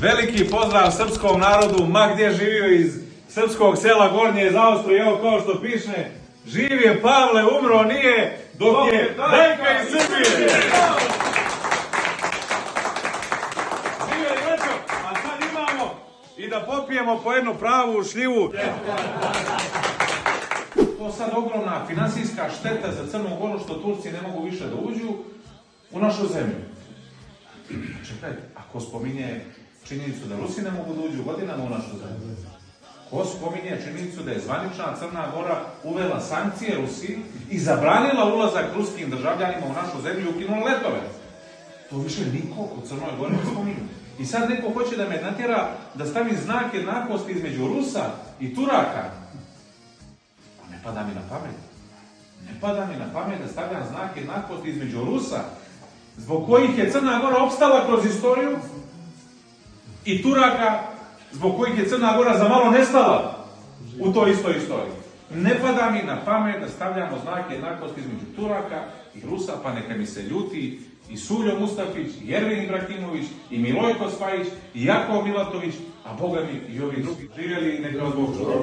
Veliki pozdrav srpskom narodu, ma gdje živio iz srpskog sela Gornje iz Austrije, evo kao što piše, živ je Pavle, umro nije, dok je Dajka iz Srbije. Žive i većo, a sad imamo i da popijemo po jednu pravu šljivu. To sad ogromna finansijska šteta za Crnu Goru što Turci ne mogu više da uđu u našu zemlju. Čekaj, ako spominje činjenicu da Rusi ne mogu da uđu godinama u našu zemlju, ko spominje činjenicu da je zvanična Crna Gora uvela sankcije Rusiji i zabranila ulazak ruskim državljanima u našu zemlju i ukinula letove? To više niko u Crnoj Gori ne spominje. I sad neko hoće da me natjera da stavim znak jednakosti između Rusa i Turaka. Pa ne pada mi na pamet. Ne pada mi na pamet da stavljam znak jednakosti između Rusa, zbog kojih je Crna Gora opstala kroz istoriju, i Turaka, zbog kojih je Crna Gora za malo nestala u toj istoj istoriji. Ne pada mi na pamet da stavljamo znak jednakosti između Turaka i Rusa, pa neka mi se ljuti i Suljo Mustafić, i Ervin Ibrahimović, i Milojko Spajić, i Jakov Milatović, a Boga mi i ovi drugi živjeli i neka od Bog čuva.